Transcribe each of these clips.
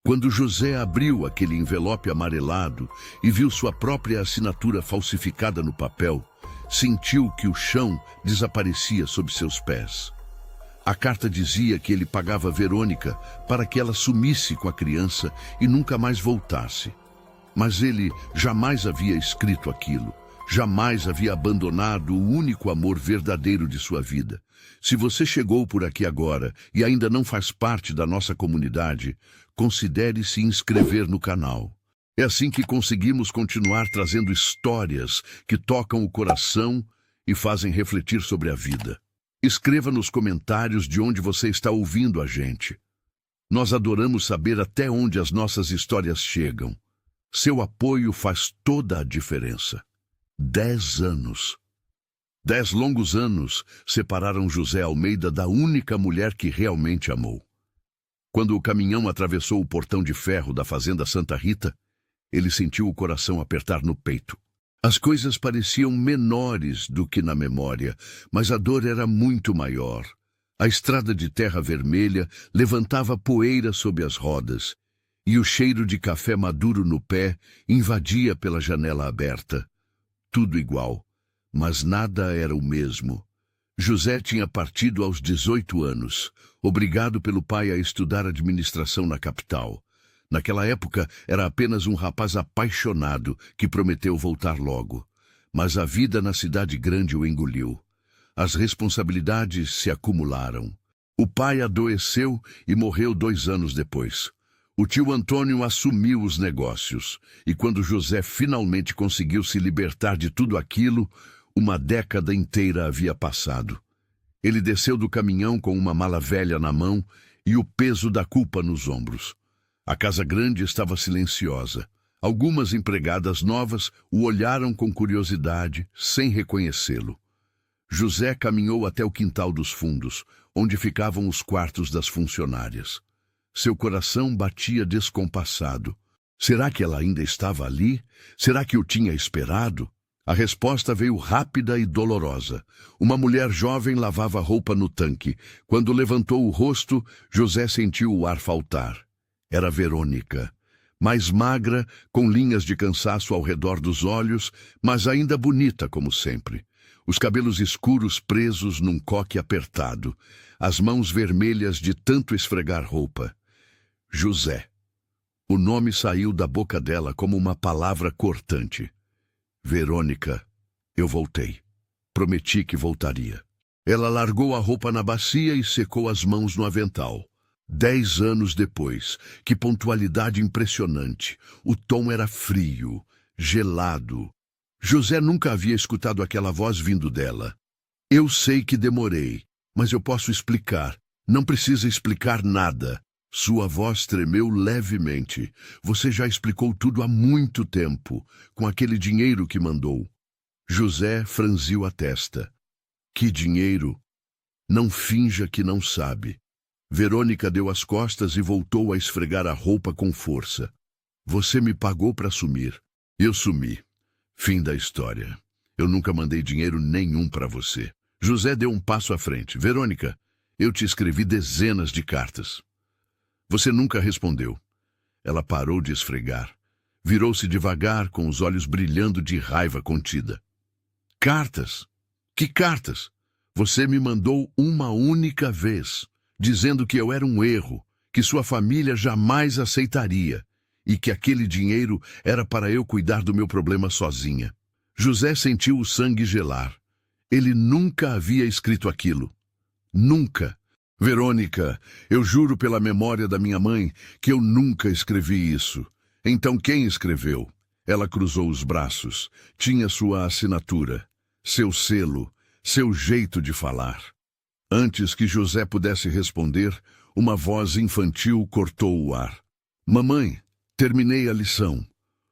Quando José abriu aquele envelope amarelado e viu sua própria assinatura falsificada no papel, sentiu que o chão desaparecia sob seus pés. A carta dizia que ele pagava Verônica para que ela sumisse com a criança e nunca mais voltasse. Mas ele jamais havia escrito aquilo, jamais havia abandonado o único amor verdadeiro de sua vida. Se você chegou por aqui agora e ainda não faz parte da nossa comunidade, considere se inscrever no canal. É assim que conseguimos continuar trazendo histórias que tocam o coração e fazem refletir sobre a vida. Escreva nos comentários de onde você está ouvindo a gente. Nós adoramos saber até onde as nossas histórias chegam. Seu apoio faz toda a diferença. 10 anos. 10 longos anos separaram José Almeida da única mulher que realmente amou. Quando o caminhão atravessou o portão de ferro da fazenda Santa Rita, ele sentiu o coração apertar no peito. As coisas pareciam menores do que na memória, mas a dor era muito maior. A estrada de terra vermelha levantava poeira sob as rodas, e o cheiro de café maduro no pé invadia pela janela aberta. Tudo igual, mas nada era o mesmo. José tinha partido aos 18 anos, obrigado pelo pai a estudar administração na capital. Naquela época, era apenas um rapaz apaixonado que prometeu voltar logo. Mas a vida na cidade grande o engoliu. As responsabilidades se acumularam. O pai adoeceu e morreu 2 anos depois. O tio Antônio assumiu os negócios, e quando José finalmente conseguiu se libertar de tudo aquilo, uma década inteira havia passado. Ele desceu do caminhão com uma mala velha na mão e o peso da culpa nos ombros. A casa grande estava silenciosa. Algumas empregadas novas o olharam com curiosidade, sem reconhecê-lo. José caminhou até o quintal dos fundos, onde ficavam os quartos das funcionárias. Seu coração batia descompassado. Será que ela ainda estava ali? Será que o tinha esperado? A resposta veio rápida e dolorosa. Uma mulher jovem lavava roupa no tanque. Quando levantou o rosto, José sentiu o ar faltar. Era Verônica, mais magra, com linhas de cansaço ao redor dos olhos, mas ainda bonita como sempre. Os cabelos escuros presos num coque apertado, as mãos vermelhas de tanto esfregar roupa. José. O nome saiu da boca dela como uma palavra cortante. Verônica, eu voltei. Prometi que voltaria. Ela largou a roupa na bacia e secou as mãos no avental. 10 anos depois, que pontualidade impressionante. O tom era frio, gelado. José nunca havia escutado aquela voz vindo dela. Eu sei que demorei, mas eu posso explicar. Não precisa explicar nada. Sua voz tremeu levemente. Você já explicou tudo há muito tempo, com aquele dinheiro que mandou. José franziu a testa. Que dinheiro? Não finja que não sabe. Verônica deu as costas e voltou a esfregar a roupa com força. Você me pagou para sumir. Eu sumi. Fim da história. Eu nunca mandei dinheiro nenhum para você. José deu um passo à frente. Verônica, eu te escrevi dezenas de cartas. Você nunca respondeu. Ela parou de esfregar. Virou-se devagar, com os olhos brilhando de raiva contida. Cartas? Que cartas? Você me mandou uma única vez, dizendo que eu era um erro, que sua família jamais aceitaria, e que aquele dinheiro era para eu cuidar do meu problema sozinha. José sentiu o sangue gelar. Ele nunca havia escrito aquilo. Nunca. Verônica, eu juro pela memória da minha mãe que eu nunca escrevi isso. Então quem escreveu? Ela cruzou os braços. Tinha sua assinatura, seu selo, seu jeito de falar. Antes que José pudesse responder, uma voz infantil cortou o ar. Mamãe, terminei a lição.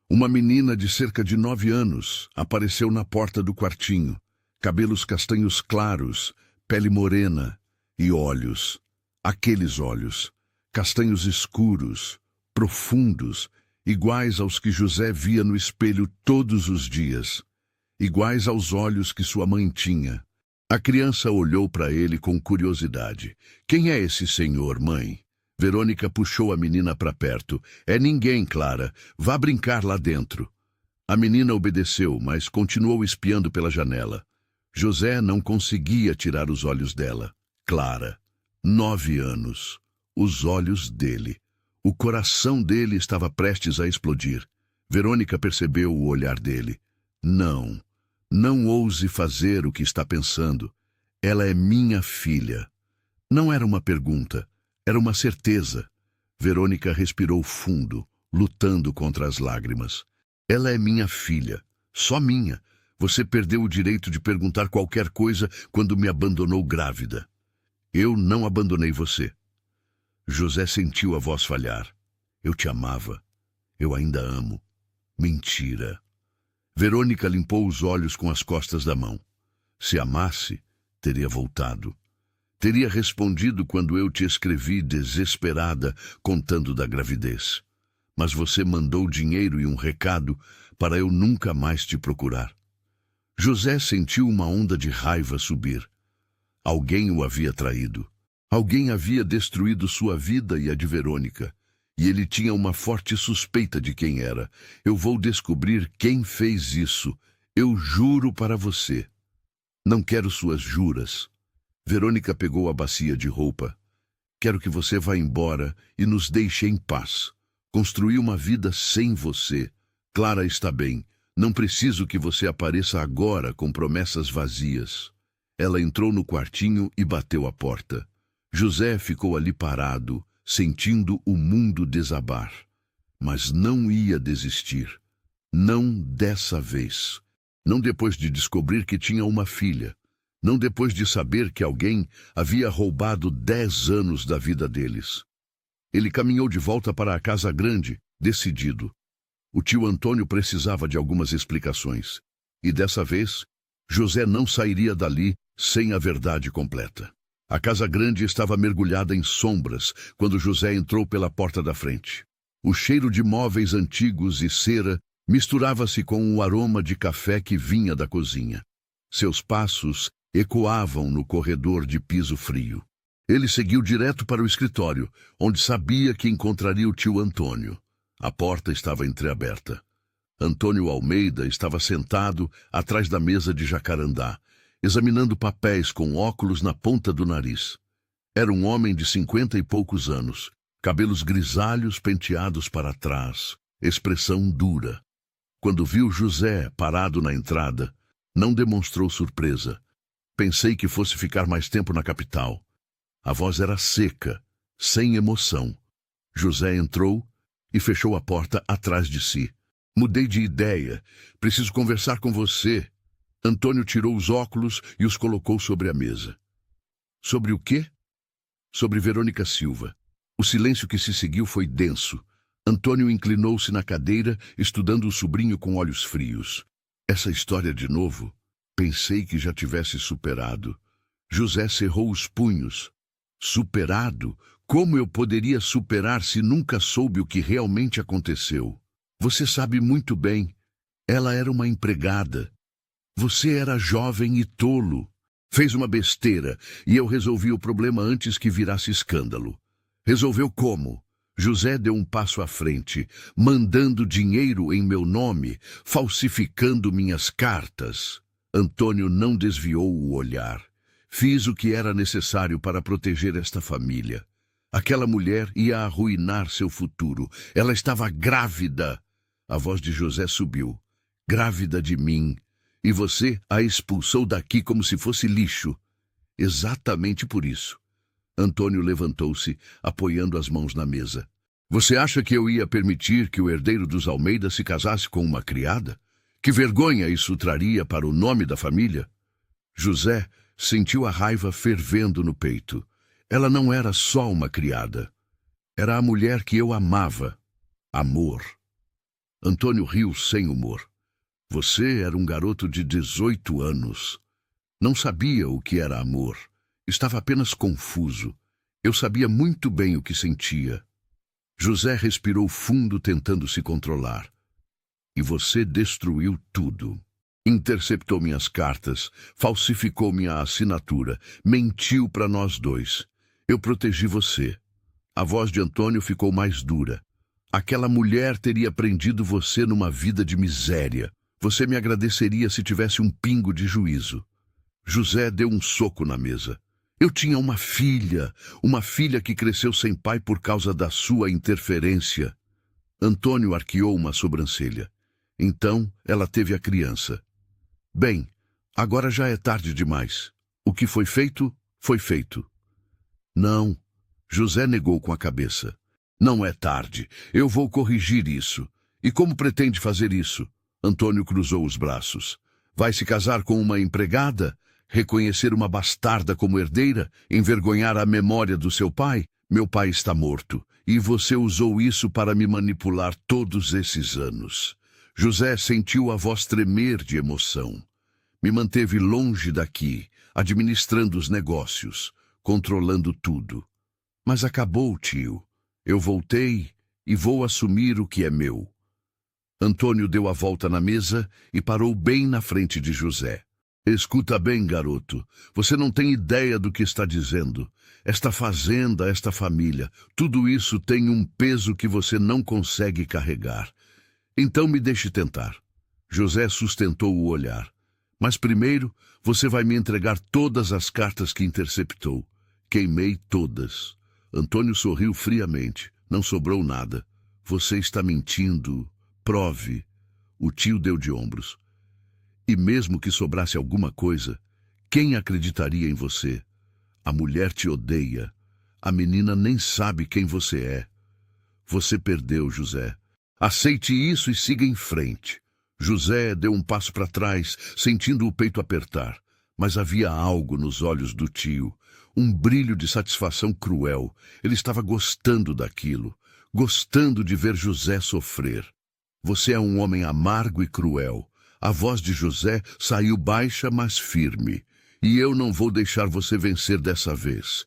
Uma menina de cerca de 9 anos apareceu na porta do quartinho. Cabelos castanhos claros, pele morena e olhos. Aqueles olhos, castanhos escuros, profundos, iguais aos que José via no espelho todos os dias, iguais aos olhos que sua mãe tinha. A criança olhou para ele com curiosidade. Quem é esse senhor, mãe? Verônica puxou a menina para perto. É ninguém, Clara. Vá brincar lá dentro. A menina obedeceu, mas continuou espiando pela janela. José não conseguia tirar os olhos dela. Clara, 9 anos. Os olhos dele. O coração dele estava prestes a explodir. Verônica percebeu o olhar dele. Não, não ouse fazer o que está pensando. Ela é minha filha. Não era uma pergunta, era uma certeza. Verônica respirou fundo, lutando contra as lágrimas. Ela é minha filha, só minha. Você perdeu o direito de perguntar qualquer coisa quando me abandonou grávida. Eu não abandonei você. José sentiu a voz falhar. Eu te amava. Eu ainda amo. Mentira. Verônica limpou os olhos com as costas da mão. Se amasse, teria voltado. Teria respondido quando eu te escrevi desesperada, contando da gravidez. Mas você mandou dinheiro e um recado para eu nunca mais te procurar. José sentiu uma onda de raiva subir. Alguém o havia traído. Alguém havia destruído sua vida e a de Verônica. E ele tinha uma forte suspeita de quem era. Eu vou descobrir quem fez isso. Eu juro para você. Não quero suas juras. Verônica pegou a bacia de roupa. Quero que você vá embora e nos deixe em paz. Construí uma vida sem você. Clara está bem. Não preciso que você apareça agora com promessas vazias. Ela entrou no quartinho e bateu a porta. José ficou ali parado, sentindo o mundo desabar. Mas não ia desistir. Não dessa vez. Não depois de descobrir que tinha uma filha. Não depois de saber que alguém havia roubado 10 anos da vida deles. Ele caminhou de volta para a casa grande, decidido. O tio Antônio precisava de algumas explicações. E dessa vez, José não sairia dali sem a verdade completa. A casa grande estava mergulhada em sombras quando José entrou pela porta da frente. O cheiro de móveis antigos e cera misturava-se com o aroma de café que vinha da cozinha. Seus passos ecoavam no corredor de piso frio. Ele seguiu direto para o escritório, onde sabia que encontraria o tio Antônio. A porta estava entreaberta. Antônio Almeida estava sentado atrás da mesa de jacarandá, examinando papéis com óculos na ponta do nariz. Era um homem de 50 e poucos anos, cabelos grisalhos penteados para trás, expressão dura. Quando viu José parado na entrada, não demonstrou surpresa. Pensei que fosse ficar mais tempo na capital. A voz era seca, sem emoção. José entrou e fechou a porta atrás de si. Mudei de ideia. Preciso conversar com você. Antônio tirou os óculos e os colocou sobre a mesa. Sobre o quê? Sobre Verônica Silva. O silêncio que se seguiu foi denso. Antônio inclinou-se na cadeira, estudando o sobrinho com olhos frios. Essa história de novo? Pensei que já tivesse superado. José cerrou os punhos. Superado? Como eu poderia superar se nunca soube o que realmente aconteceu? Você sabe muito bem. Ela era uma empregada. Você era jovem e tolo. Fez uma besteira e eu resolvi o problema antes que virasse escândalo. Resolveu como? José deu um passo à frente, mandando dinheiro em meu nome, falsificando minhas cartas. Antônio não desviou o olhar. Fiz o que era necessário para proteger esta família. Aquela mulher ia arruinar seu futuro. Ela estava grávida. A voz de José subiu. Grávida de mim. E você a expulsou daqui como se fosse lixo. Exatamente por isso. Antônio levantou-se, apoiando as mãos na mesa. Você acha que eu ia permitir que o herdeiro dos Almeida se casasse com uma criada? Que vergonha isso traria para o nome da família? José sentiu a raiva fervendo no peito. Ela não era só uma criada. Era a mulher que eu amava. Amor. Antônio riu sem humor. Você era um garoto de 18 anos. Não sabia o que era amor. Estava apenas confuso. Eu sabia muito bem o que sentia. José respirou fundo, tentando se controlar. E você destruiu tudo. Interceptou minhas cartas, falsificou minha assinatura, mentiu para nós dois. Eu protegi você. A voz de Antônio ficou mais dura. Aquela mulher teria prendido você numa vida de miséria. Você me agradeceria se tivesse um pingo de juízo. José deu um soco na mesa. Eu tinha uma filha que cresceu sem pai por causa da sua interferência. Antônio arqueou uma sobrancelha. Então, ela teve a criança. Bem, agora já é tarde demais. O que foi feito, foi feito. Não, José negou com a cabeça. Não é tarde. Eu vou corrigir isso. E como pretende fazer isso? Antônio cruzou os braços. Vai se casar com uma empregada? Reconhecer uma bastarda como herdeira? Envergonhar a memória do seu pai? Meu pai está morto. E você usou isso para me manipular todos esses anos. José sentiu a voz tremer de emoção. Me manteve longe daqui, administrando os negócios, controlando tudo. Mas acabou, tio. Eu voltei e vou assumir o que é meu. Antônio deu a volta na mesa e parou bem na frente de José. Escuta bem, garoto. Você não tem ideia do que está dizendo. Esta fazenda, esta família, tudo isso tem um peso que você não consegue carregar. Então me deixe tentar. José sustentou o olhar. Mas primeiro, você vai me entregar todas as cartas que interceptou. Queimei todas. Antônio sorriu friamente. Não sobrou nada. Você está mentindo. Prove. O tio deu de ombros. E mesmo que sobrasse alguma coisa, quem acreditaria em você? A mulher te odeia. A menina nem sabe quem você é. Você perdeu, José. Aceite isso e siga em frente. José deu um passo para trás, sentindo o peito apertar. Mas havia algo nos olhos do tio, um brilho de satisfação cruel. Ele estava gostando daquilo, gostando de ver José sofrer. Você é um homem amargo e cruel. A voz de José saiu baixa, mas firme. E eu não vou deixar você vencer dessa vez.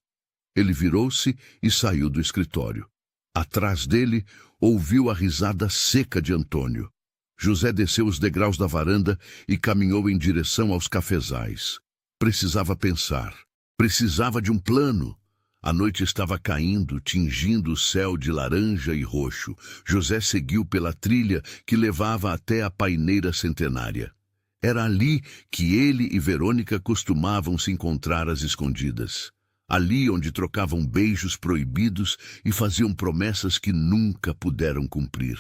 Ele virou-se e saiu do escritório. Atrás dele, ouviu a risada seca de Antônio. José desceu os degraus da varanda e caminhou em direção aos cafezais. Precisava pensar. Precisava de um plano. A noite estava caindo, tingindo o céu de laranja e roxo. José seguiu pela trilha que levava até a paineira centenária. Era ali que ele e Verônica costumavam se encontrar às escondidas. Ali onde trocavam beijos proibidos e faziam promessas que nunca puderam cumprir.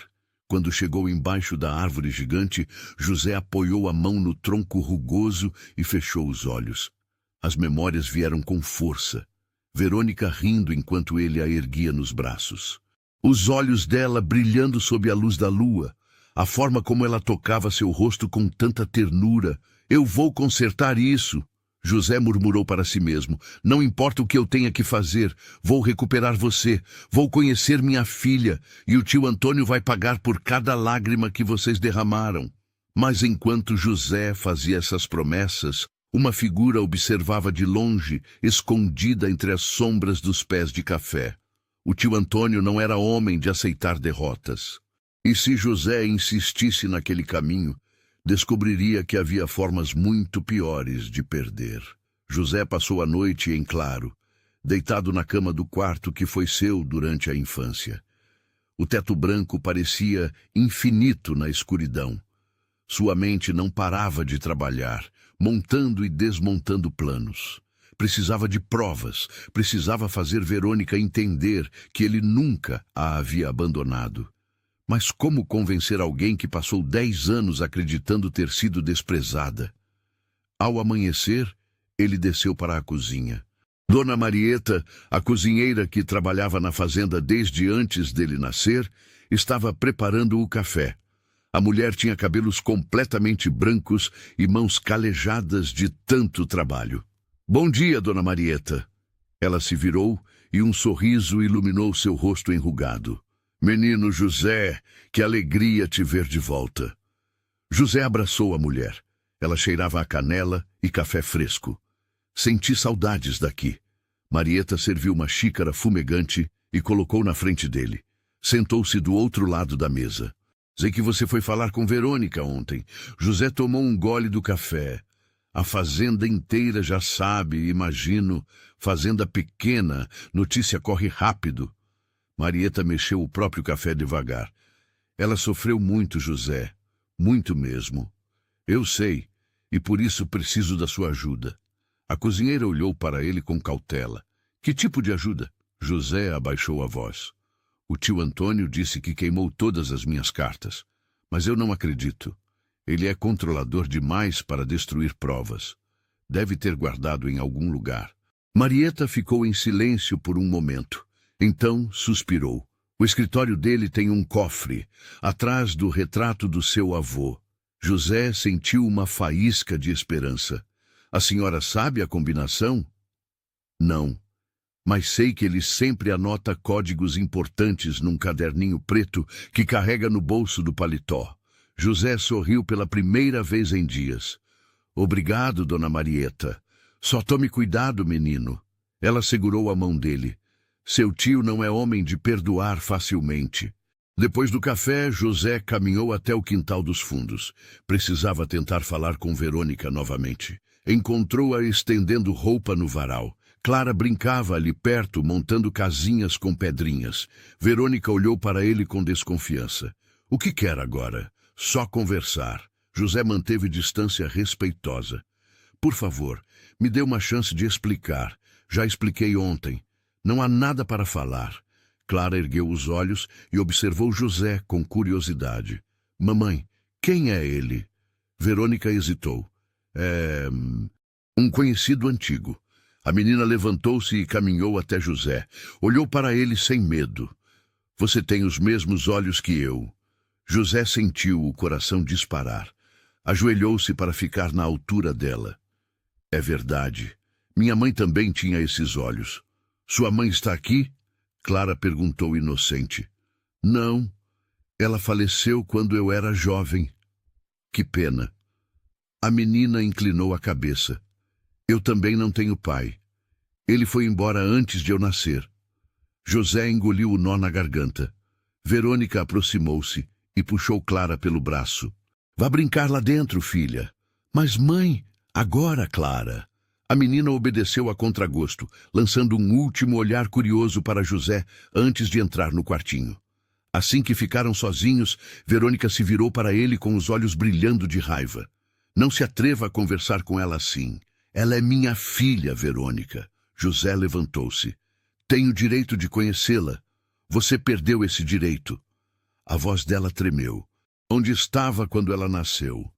Quando chegou embaixo da árvore gigante, José apoiou a mão no tronco rugoso e fechou os olhos. As memórias vieram com força. Verônica rindo enquanto ele a erguia nos braços. Os olhos dela brilhando sob a luz da lua. A forma como ela tocava seu rosto com tanta ternura. Eu vou consertar isso. José murmurou para si mesmo. Não importa o que eu tenha que fazer. Vou recuperar você. Vou conhecer minha filha. E o tio Antônio vai pagar por cada lágrima que vocês derramaram. Mas enquanto José fazia essas promessas, uma figura observava de longe, escondida entre as sombras dos pés de café. O tio Antônio não era homem de aceitar derrotas. E se José insistisse naquele caminho, descobriria que havia formas muito piores de perder. José passou a noite em claro, deitado na cama do quarto que foi seu durante a infância. O teto branco parecia infinito na escuridão. Sua mente não parava de trabalhar, montando e desmontando planos. Precisava de provas, precisava fazer Verônica entender que ele nunca a havia abandonado. Mas como convencer alguém que passou 10 anos acreditando ter sido desprezada? Ao amanhecer, ele desceu para a cozinha. Dona Marieta, a cozinheira que trabalhava na fazenda desde antes dele nascer, estava preparando o café. A mulher tinha cabelos completamente brancos e mãos calejadas de tanto trabalho. Bom dia, Dona Marieta. Ela se virou e um sorriso iluminou seu rosto enrugado. Menino José, que alegria te ver de volta. José abraçou a mulher. Ela cheirava a canela e café fresco. Senti saudades daqui. Marieta serviu uma xícara fumegante e colocou na frente dele. Sentou-se do outro lado da mesa. Sei que você foi falar com Verônica ontem. José tomou um gole do café. A fazenda inteira já sabe, imagino. Fazenda pequena, notícia corre rápido. Marieta mexeu o próprio café devagar. Ela sofreu muito, José. Muito mesmo. Eu sei, e por isso preciso da sua ajuda. A cozinheira olhou para ele com cautela. Que tipo de ajuda? José abaixou a voz. O tio Antônio disse que queimou todas as minhas cartas. Mas eu não acredito. Ele é controlador demais para destruir provas. Deve ter guardado em algum lugar. Marieta ficou em silêncio por um momento. Então suspirou. O escritório dele tem um cofre, atrás do retrato do seu avô. José sentiu uma faísca de esperança. A senhora sabe a combinação? Não, mas sei que ele sempre anota códigos importantes num caderninho preto que carrega no bolso do paletó. José sorriu pela primeira vez em dias. Obrigado, dona Marieta. Só tome cuidado, menino. Ela segurou a mão dele. Seu tio não é homem de perdoar facilmente. Depois do café, José caminhou até o quintal dos fundos. Precisava tentar falar com Verônica novamente. Encontrou-a estendendo roupa no varal. Clara brincava ali perto, montando casinhas com pedrinhas. Verônica olhou para ele com desconfiança. O que quer agora? Só conversar. José manteve distância respeitosa. Por favor, me dê uma chance de explicar. Já expliquei ontem. Não há nada para falar. Clara ergueu os olhos e observou José com curiosidade. Mamãe, quem é ele? Verônica hesitou. É... um conhecido antigo. A menina levantou-se e caminhou até José. Olhou para ele sem medo. Você tem os mesmos olhos que eu. José sentiu o coração disparar. Ajoelhou-se para ficar na altura dela. É verdade. Minha mãe também tinha esses olhos. Sua mãe está aqui? Clara perguntou inocente. Não. Ela faleceu quando eu era jovem. Que pena. A menina inclinou a cabeça. Eu também não tenho pai. Ele foi embora antes de eu nascer. José engoliu o nó na garganta. Verônica aproximou-se e puxou Clara pelo braço. Vá brincar lá dentro, filha. Mas, mãe, agora, Clara. A menina obedeceu a contragosto, lançando um último olhar curioso para José antes de entrar no quartinho. Assim que ficaram sozinhos, Verônica se virou para ele com os olhos brilhando de raiva. Não se atreva a conversar com ela assim. Ela é minha filha, Verônica. José levantou-se. Tenho direito de conhecê-la. Você perdeu esse direito. A voz dela tremeu. Onde estava quando ela nasceu?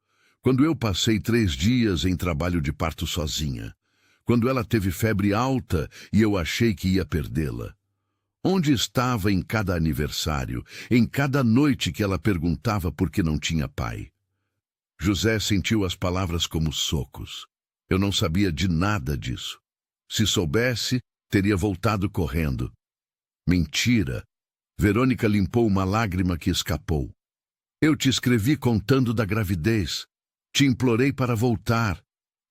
Quando eu passei 3 dias em trabalho de parto sozinha. Quando ela teve febre alta e eu achei que ia perdê-la. Onde estava em cada aniversário, em cada noite que ela perguntava por que não tinha pai? José sentiu as palavras como socos. Eu não sabia de nada disso. Se soubesse, teria voltado correndo. Mentira. Verônica limpou uma lágrima que escapou. Eu te escrevi contando da gravidez. Te implorei para voltar.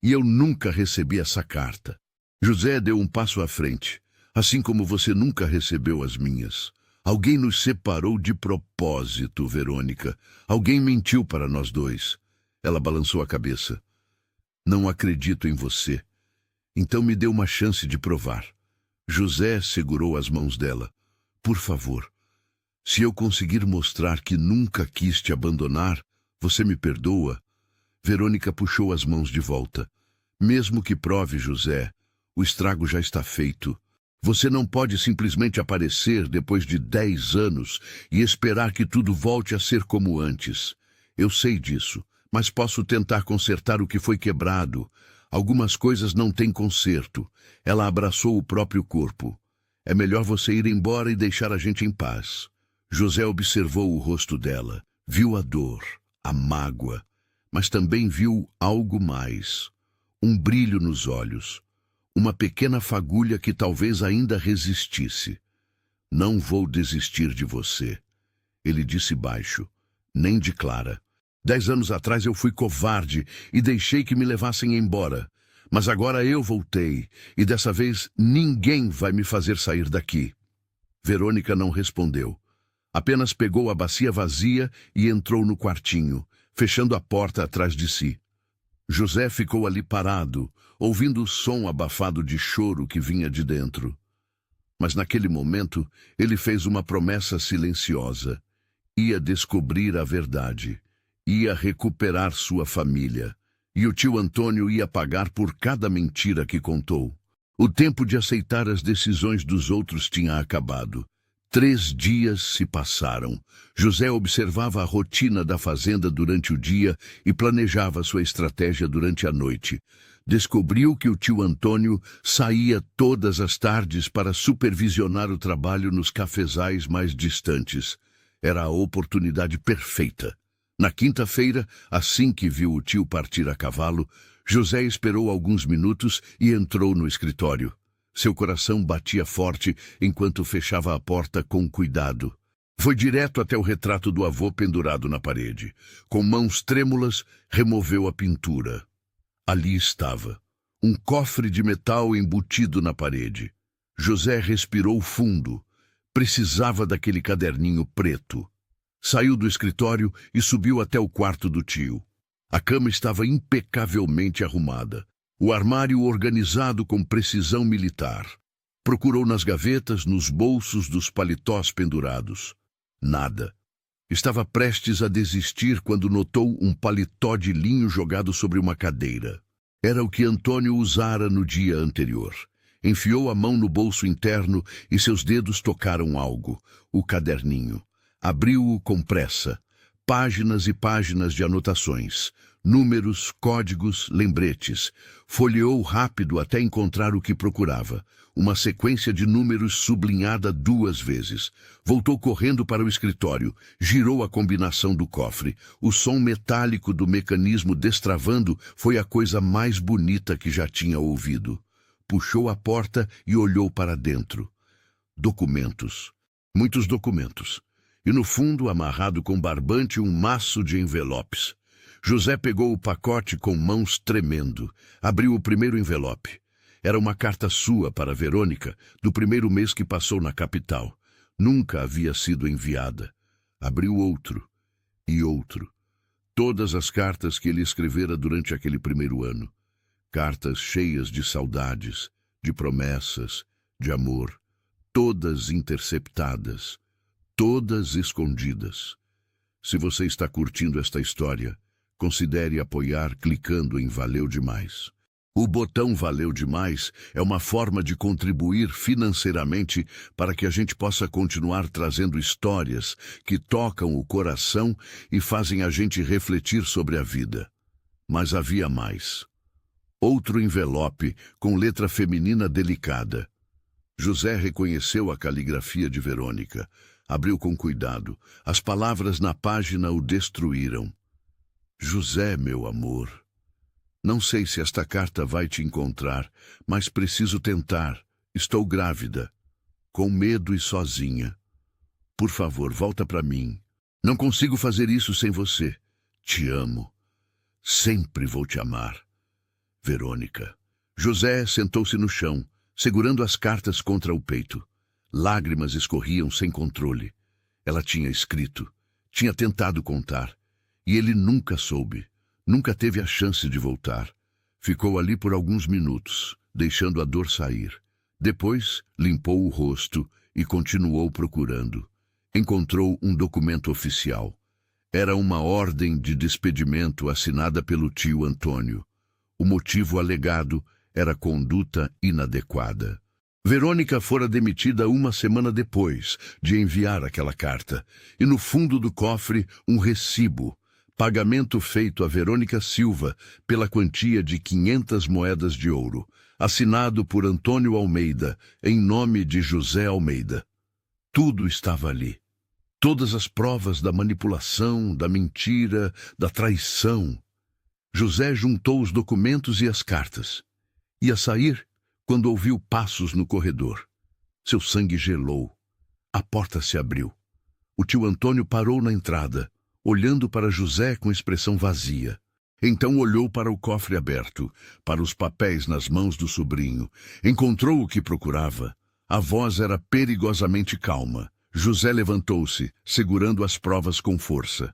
E eu nunca recebi essa carta. José deu um passo à frente, assim como você nunca recebeu as minhas. Alguém nos separou de propósito, Verônica. Alguém mentiu para nós dois. Ela balançou a cabeça. Não acredito em você. Então me dê uma chance de provar. José segurou as mãos dela. Por favor, se eu conseguir mostrar que nunca quis te abandonar, você me perdoa? Verônica puxou as mãos de volta. Mesmo que prove, José, o estrago já está feito. Você não pode simplesmente aparecer depois de 10 anos e esperar que tudo volte a ser como antes. Eu sei disso, mas posso tentar consertar o que foi quebrado. Algumas coisas não têm conserto. Ela abraçou o próprio corpo. É melhor você ir embora e deixar a gente em paz. José observou o rosto dela, viu a dor, a mágoa, mas também viu algo mais. Um brilho nos olhos, uma pequena fagulha que talvez ainda resistisse. Não vou desistir de você, ele disse baixo, nem de Clara. 10 anos atrás eu fui covarde e deixei que me levassem embora. Mas agora eu voltei, e dessa vez ninguém vai me fazer sair daqui. Verônica não respondeu. Apenas pegou a bacia vazia e entrou no quartinho, fechando a porta atrás de si. José ficou ali parado, ouvindo o som abafado de choro que vinha de dentro. Mas naquele momento, ele fez uma promessa silenciosa. Ia descobrir a verdade. Ia recuperar sua família. E o tio Antônio ia pagar por cada mentira que contou. O tempo de aceitar as decisões dos outros tinha acabado. 3 dias se passaram. José observava a rotina da fazenda durante o dia e planejava sua estratégia durante a noite. Descobriu que o tio Antônio saía todas as tardes para supervisionar o trabalho nos cafezais mais distantes. Era a oportunidade perfeita. Na quinta-feira, assim que viu o tio partir a cavalo, José esperou alguns minutos e entrou no escritório. Seu coração batia forte enquanto fechava a porta com cuidado. Foi direto até o retrato do avô pendurado na parede. Com mãos trêmulas, removeu a pintura. Ali estava, um cofre de metal embutido na parede. José respirou fundo. Precisava daquele caderninho preto. Saiu do escritório e subiu até o quarto do tio. A cama estava impecavelmente arrumada. O armário organizado com precisão militar. Procurou nas gavetas, nos bolsos dos paletós pendurados. Nada. Estava prestes a desistir quando notou um paletó de linho jogado sobre uma cadeira. Era o que Antônio usara no dia anterior. Enfiou a mão no bolso interno e seus dedos tocaram algo. O caderninho. Abriu-o com pressa. Páginas e páginas de anotações. Números, códigos, lembretes. Folheou rápido até encontrar o que procurava. Uma sequência de números sublinhada 2 vezes. Voltou correndo para o escritório. Girou a combinação do cofre. O som metálico do mecanismo destravando foi a coisa mais bonita que já tinha ouvido. Puxou a porta e olhou para dentro. Documentos. Muitos documentos. E no fundo, amarrado com barbante, um maço de envelopes. José pegou o pacote com mãos tremendo. Abriu o primeiro envelope. Era uma carta sua para Verônica, do primeiro mês que passou na capital. Nunca havia sido enviada. Abriu outro. E outro. Todas as cartas que ele escrevera durante aquele primeiro ano. Cartas cheias de saudades, de promessas, de amor. Todas interceptadas. Todas escondidas. Se você está curtindo esta história, considere apoiar clicando em Valeu Demais. O botão Valeu Demais é uma forma de contribuir financeiramente para que a gente possa continuar trazendo histórias que tocam o coração e fazem a gente refletir sobre a vida. Mas havia mais. Outro envelope com letra feminina delicada. José reconheceu a caligrafia de Verônica. Abriu com cuidado. As palavras na página o destruíram. José, meu amor, não sei se esta carta vai te encontrar, mas preciso tentar. Estou grávida, com medo e sozinha. Por favor, volta para mim. Não consigo fazer isso sem você. Te amo. Sempre vou te amar. Verônica. José sentou-se no chão, segurando as cartas contra o peito. Lágrimas escorriam sem controle. Ela tinha escrito, tinha tentado contar, e ele nunca soube, nunca teve a chance de voltar. Ficou ali por alguns minutos, deixando a dor sair. Depois, limpou o rosto e continuou procurando. Encontrou um documento oficial. Era uma ordem de despedimento assinada pelo tio Antônio. O motivo alegado era conduta inadequada. Verônica fora demitida 1 semana depois de enviar aquela carta, e no fundo do cofre um recibo, pagamento feito a Verônica Silva pela quantia de 500 moedas de ouro, assinado por Antônio Almeida, em nome de José Almeida. Tudo estava ali. Todas as provas da manipulação, da mentira, da traição. José juntou os documentos e as cartas. Ia sair quando ouviu passos no corredor. Seu sangue gelou. A porta se abriu. O tio Antônio parou na entrada, olhando para José com expressão vazia. Então olhou para o cofre aberto, para os papéis nas mãos do sobrinho. Encontrou o que procurava. A voz era perigosamente calma. José levantou-se, segurando as provas com força.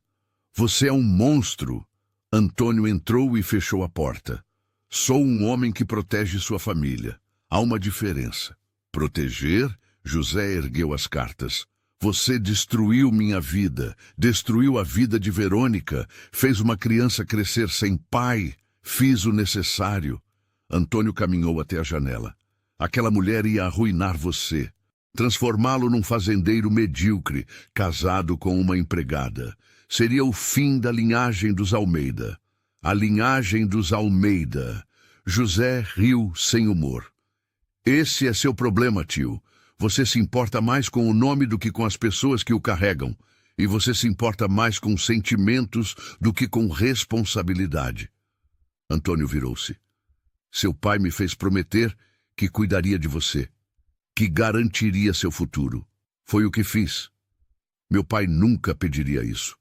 Você é um monstro! Antônio entrou e fechou a porta. Sou um homem que protege sua família. Há uma diferença. Proteger José ergueu as cartas. Você destruiu minha vida, destruiu a vida de Verônica, fez uma criança crescer sem pai, fiz o necessário. Antônio caminhou até a janela. Aquela mulher ia arruinar você, transformá-lo num fazendeiro medíocre, casado com uma empregada. Seria o fim da linhagem dos Almeida. A linhagem dos Almeida. José riu sem humor. Esse é seu problema, tio. Você se importa mais com o nome do que com as pessoas que o carregam. E você se importa mais com sentimentos do que com responsabilidade. Antônio virou-se. Seu pai me fez prometer que cuidaria de você, que garantiria seu futuro. Foi o que fiz. Meu pai nunca pediria isso.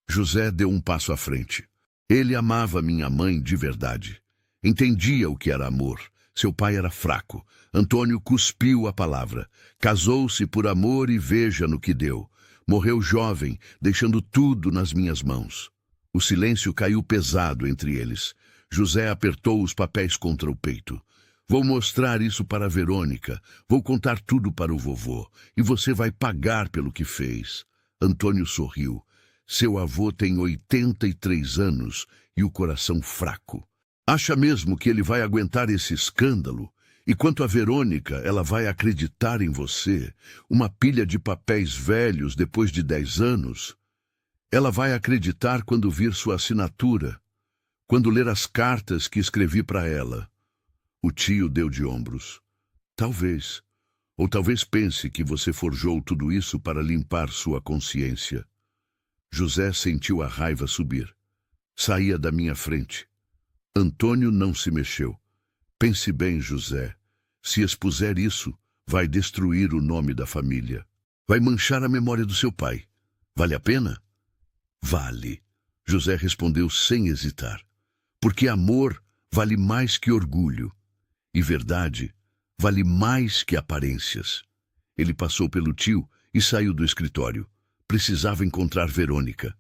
José deu um passo à frente. Ele amava minha mãe de verdade. Entendia o que era amor. Seu pai era fraco. Antônio cuspiu a palavra. Casou-se por amor e veja no que deu. Morreu jovem, deixando tudo nas minhas mãos. O silêncio caiu pesado entre eles. José apertou os papéis contra o peito. Vou mostrar isso para Verônica. Vou contar tudo para o vovô. E você vai pagar pelo que fez. Antônio sorriu. Seu avô tem 83 anos e o coração fraco. Acha mesmo que ele vai aguentar esse escândalo? E quanto a Verônica, ela vai acreditar em você? Uma pilha de papéis velhos depois de 10 anos? Ela vai acreditar quando vir sua assinatura, quando ler as cartas que escrevi para ela. O tio deu de ombros. Talvez. Ou talvez pense que você forjou tudo isso para limpar sua consciência. José sentiu a raiva subir. Saía da minha frente. Antônio não se mexeu. Pense bem, José. Se expuser isso, vai destruir o nome da família. Vai manchar a memória do seu pai. Vale a pena? Vale. José respondeu sem hesitar. Porque amor vale mais que orgulho. E verdade vale mais que aparências. Ele passou pelo tio e saiu do escritório. Precisava encontrar Verônica.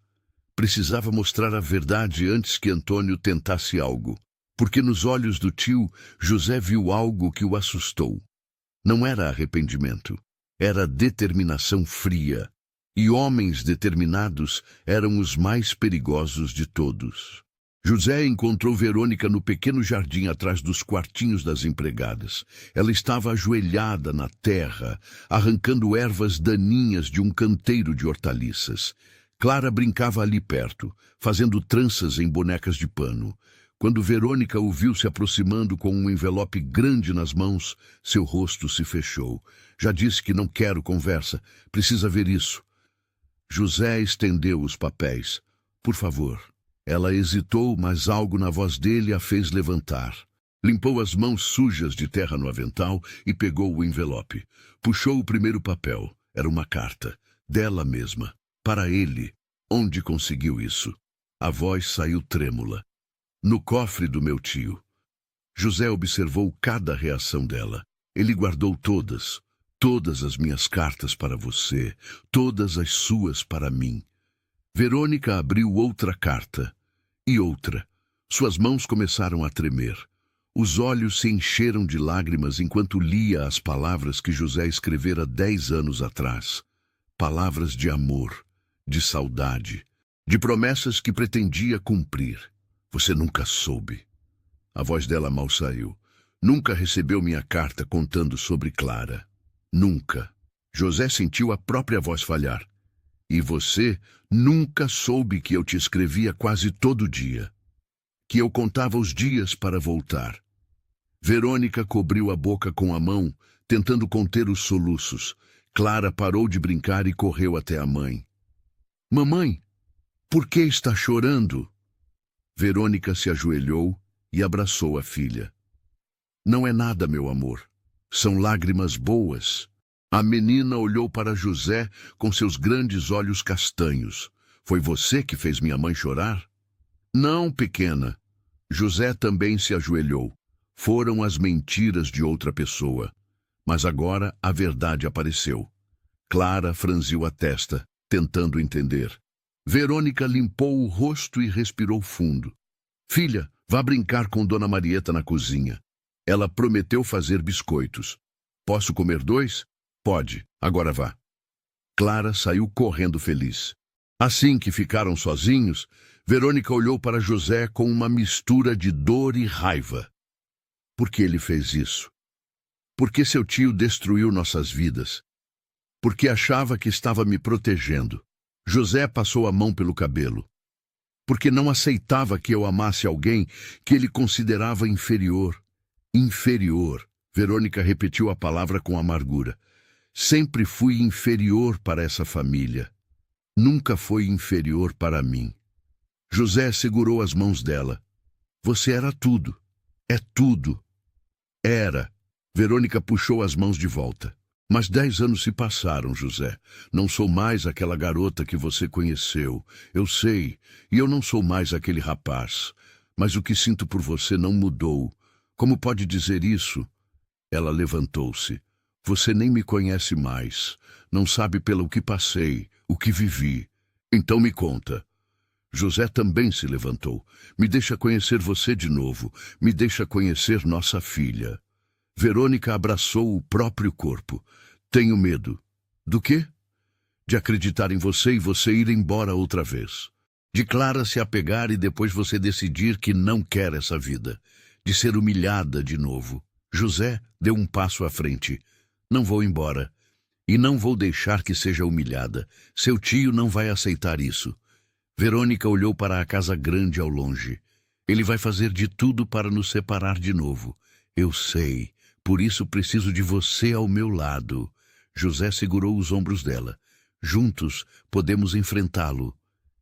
Precisava mostrar a verdade antes que Antônio tentasse algo. Porque nos olhos do tio, José viu algo que o assustou. Não era arrependimento. Era determinação fria. E homens determinados eram os mais perigosos de todos. José encontrou Verônica no pequeno jardim atrás dos quartinhos das empregadas. Ela estava ajoelhada na terra, arrancando ervas daninhas de um canteiro de hortaliças. Clara brincava ali perto, fazendo tranças em bonecas de pano. Quando Verônica o viu se aproximando com um envelope grande nas mãos, seu rosto se fechou. Já disse que não quero conversa, precisa ver isso. José estendeu os papéis. Por favor. Ela hesitou, mas algo na voz dele a fez levantar. Limpou as mãos sujas de terra no avental e pegou o envelope. Puxou o primeiro papel. Era uma carta. Dela mesma. Para ele. Onde conseguiu isso? A voz saiu trêmula. No cofre do meu tio. José observou cada reação dela. Ele guardou todas. Todas as minhas cartas para você. Todas as suas para mim. Verônica abriu outra carta. E outra. Suas mãos começaram a tremer. Os olhos se encheram de lágrimas enquanto lia as palavras que José escrevera 10 anos atrás. Palavras de amor, de saudade, de promessas que pretendia cumprir. Você nunca soube. A voz dela mal saiu. Nunca recebeu minha carta contando sobre Clara. Nunca. José sentiu a própria voz falhar. E você nunca soube que eu te escrevia quase todo dia. Que eu contava os dias para voltar. Verônica cobriu a boca com a mão, tentando conter os soluços. Clara parou de brincar e correu até a mãe. Mamãe, por que está chorando? Verônica se ajoelhou e abraçou a filha. Não é nada, meu amor. São lágrimas boas. A menina olhou para José com seus grandes olhos castanhos. Foi você que fez minha mãe chorar? Não, pequena. José também se ajoelhou. Foram as mentiras de outra pessoa. Mas agora a verdade apareceu. Clara franziu a testa, tentando entender. Verônica limpou o rosto e respirou fundo. Filha, vá brincar com Dona Marieta na cozinha. Ela prometeu fazer biscoitos. Posso comer 2? Pode, agora vá. Clara saiu correndo feliz. Assim que ficaram sozinhos, Verônica olhou para José com uma mistura de dor e raiva. Por que ele fez isso? Por que seu tio destruiu nossas vidas? Porque achava que estava me protegendo. José passou a mão pelo cabelo. Porque não aceitava que eu amasse alguém que ele considerava inferior. Inferior. Verônica repetiu a palavra com amargura. Sempre fui inferior para essa família. Nunca foi inferior para mim. José segurou as mãos dela. Você era tudo. É tudo. Era. Verônica puxou as mãos de volta. Mas 10 anos se passaram, José. Não sou mais aquela garota que você conheceu. Eu sei, e eu não sou mais aquele rapaz. Mas o que sinto por você não mudou. Como pode dizer isso? Ela levantou-se. Você nem me conhece mais. Não sabe pelo que passei, o que vivi. Então me conta. José também se levantou. Me deixa conhecer você de novo. Me deixa conhecer nossa filha. Verônica abraçou o próprio corpo. Tenho medo. Do quê? De acreditar em você e você ir embora outra vez. De Clara se apegar e depois você decidir que não quer essa vida. De ser humilhada de novo. José deu um passo à frente. Não vou embora. E não vou deixar que seja humilhada. Seu tio não vai aceitar isso. Verônica olhou para a casa grande ao longe. Ele vai fazer de tudo para nos separar de novo. Eu sei. Por isso preciso de você ao meu lado. José segurou os ombros dela. Juntos podemos enfrentá-lo.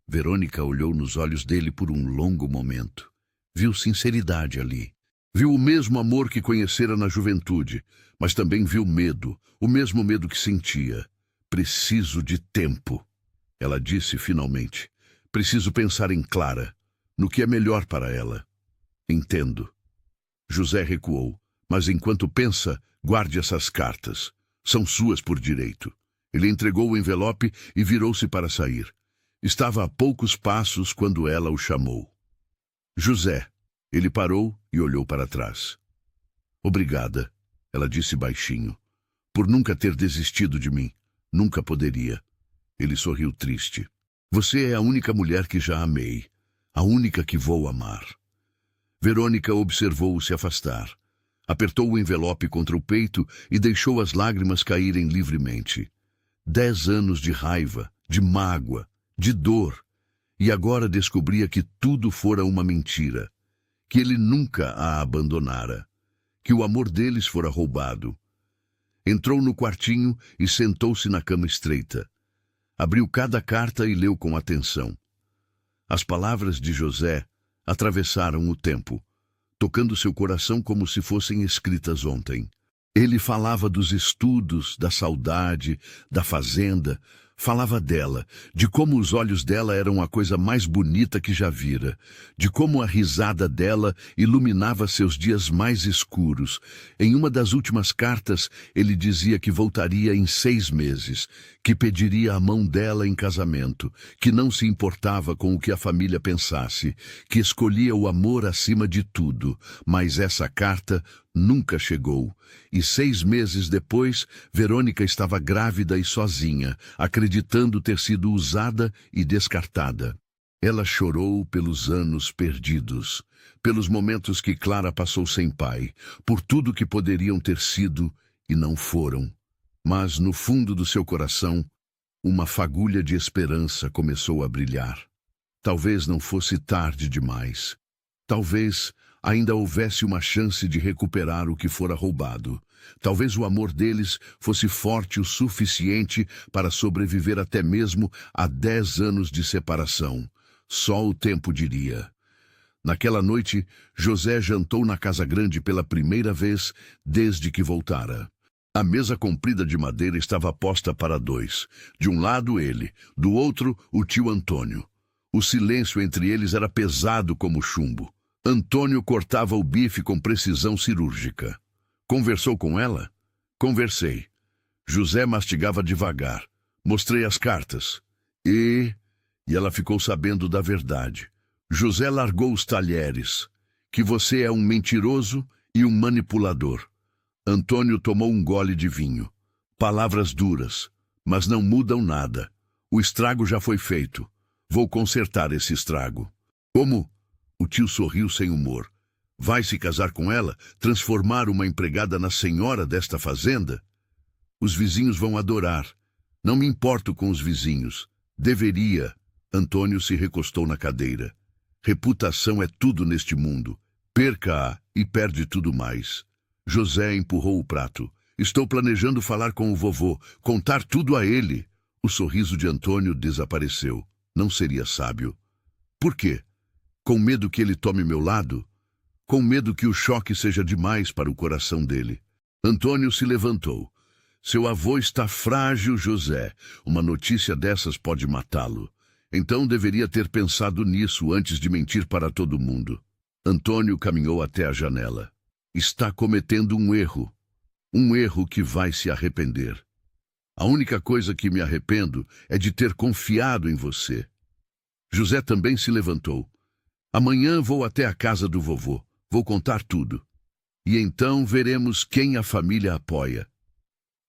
Verônica olhou nos olhos dele por um longo momento. Viu sinceridade ali. Viu o mesmo amor que conhecera na juventude, mas também viu medo, o mesmo medo que sentia. Preciso de tempo. Ela disse finalmente. Preciso pensar em Clara, no que é melhor para ela. Entendo. José recuou. Mas enquanto pensa, guarde essas cartas. São suas por direito. Ele entregou o envelope e virou-se para sair. Estava a poucos passos quando ela o chamou. José. Ele parou e olhou para trás. Obrigada, ela disse baixinho, por nunca ter desistido de mim. Nunca poderia. Ele sorriu triste. Você é a única mulher que já amei. A única que vou amar. Verônica observou-o se afastar. Apertou o envelope contra o peito e deixou as lágrimas caírem livremente. 10 anos de raiva, de mágoa, de dor. E agora descobria que tudo fora uma mentira. Que ele nunca a abandonara. Que o amor deles fora roubado. Entrou no quartinho e sentou-se na cama estreita. Abriu cada carta e leu com atenção. As palavras de José atravessaram o tempo, tocando seu coração como se fossem escritas ontem. Ele falava dos estudos, da saudade, da fazenda, falava dela, de como os olhos dela eram a coisa mais bonita que já vira, de como a risada dela iluminava seus dias mais escuros. Em uma das últimas cartas, ele dizia que voltaria em 6 meses, que pediria a mão dela em casamento, que não se importava com o que a família pensasse, que escolhia o amor acima de tudo. Mas essa carta nunca chegou. E 6 meses depois, Verônica estava grávida e sozinha, acreditando ter sido usada e descartada. Ela chorou pelos anos perdidos, pelos momentos que Clara passou sem pai, por tudo que poderiam ter sido e não foram. Mas no fundo do seu coração, uma fagulha de esperança começou a brilhar. Talvez não fosse tarde demais. Talvez ainda houvesse uma chance de recuperar o que fora roubado. Talvez o amor deles fosse forte o suficiente para sobreviver até mesmo a 10 anos de separação. Só o tempo diria. Naquela noite, José jantou na casa grande pela primeira vez desde que voltara. A mesa comprida de madeira estava posta para 2. De um lado ele, do outro o tio Antônio. O silêncio entre eles era pesado como chumbo. Antônio cortava o bife com precisão cirúrgica. Conversou com ela? Conversei. José mastigava devagar. Mostrei as cartas. E ela ficou sabendo da verdade. José largou os talheres. Que você é um mentiroso e um manipulador. Antônio tomou um gole de vinho. Palavras duras, mas não mudam nada. O estrago já foi feito. Vou consertar esse estrago. Como? O tio sorriu sem humor. Vai se casar com ela? Transformar uma empregada na senhora desta fazenda? Os vizinhos vão adorar. Não me importo com os vizinhos. Deveria. Antônio se recostou na cadeira. Reputação é tudo neste mundo. Perca-a e perde tudo mais. José empurrou o prato. Estou planejando falar com o vovô, contar tudo a ele. O sorriso de Antônio desapareceu. Não seria sábio. Por quê? Com medo que ele tome meu lado? Com medo que o choque seja demais para o coração dele. Antônio se levantou. Seu avô está frágil, José. Uma notícia dessas pode matá-lo. Então deveria ter pensado nisso antes de mentir para todo mundo. Antônio caminhou até a janela. Está cometendo um erro. Um erro que vai se arrepender. A única coisa que me arrependo é de ter confiado em você. José também se levantou. Amanhã vou até a casa do vovô. Vou contar tudo. E então veremos quem a família apoia.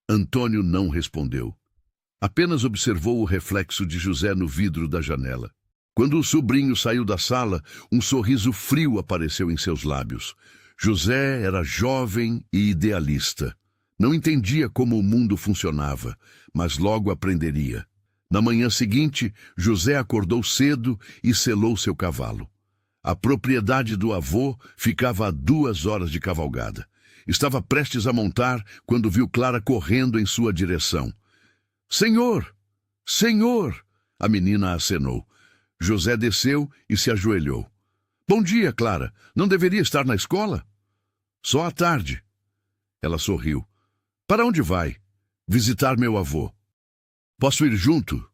Antônio não respondeu. Apenas observou o reflexo de José no vidro da janela. Quando o sobrinho saiu da sala, um sorriso frio apareceu em seus lábios. José era jovem e idealista. Não entendia como o mundo funcionava, mas logo aprenderia. Na manhã seguinte, José acordou cedo e selou seu cavalo. A propriedade do avô ficava a 2 horas de cavalgada. Estava prestes a montar quando viu Clara correndo em sua direção. Senhor! Senhor! A menina acenou. José desceu e se ajoelhou. Bom dia, Clara. Não deveria estar na escola? Só à tarde. Ela sorriu. Para onde vai? Visitar meu avô. Posso ir junto?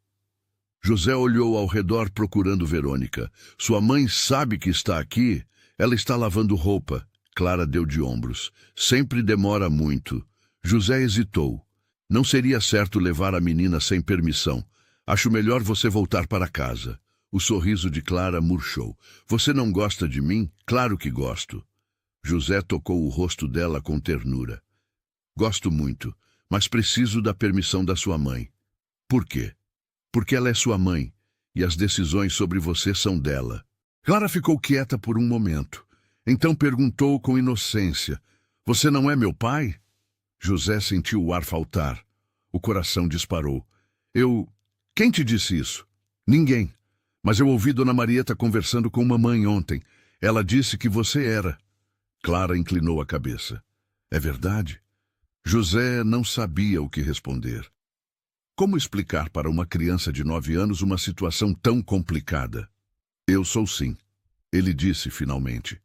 José olhou ao redor procurando Verônica. Sua mãe sabe que está aqui. Ela está lavando roupa. Clara deu de ombros. Sempre demora muito. José hesitou. Não seria certo levar a menina sem permissão. Acho melhor você voltar para casa. O sorriso de Clara murchou. Você não gosta de mim? Claro que gosto. José tocou o rosto dela com ternura. Gosto muito, mas preciso da permissão da sua mãe. Por quê? Porque ela é sua mãe, e as decisões sobre você são dela. Clara ficou quieta por um momento. Então perguntou com inocência. Você não é meu pai? José sentiu o ar faltar. O coração disparou. Quem te disse isso? Ninguém. Mas eu ouvi Dona Marieta conversando com mamãe ontem. Ela disse que você era. Clara inclinou a cabeça. É verdade? José não sabia o que responder. Como explicar para uma criança de 9 anos uma situação tão complicada? Eu sou sim, ele disse finalmente.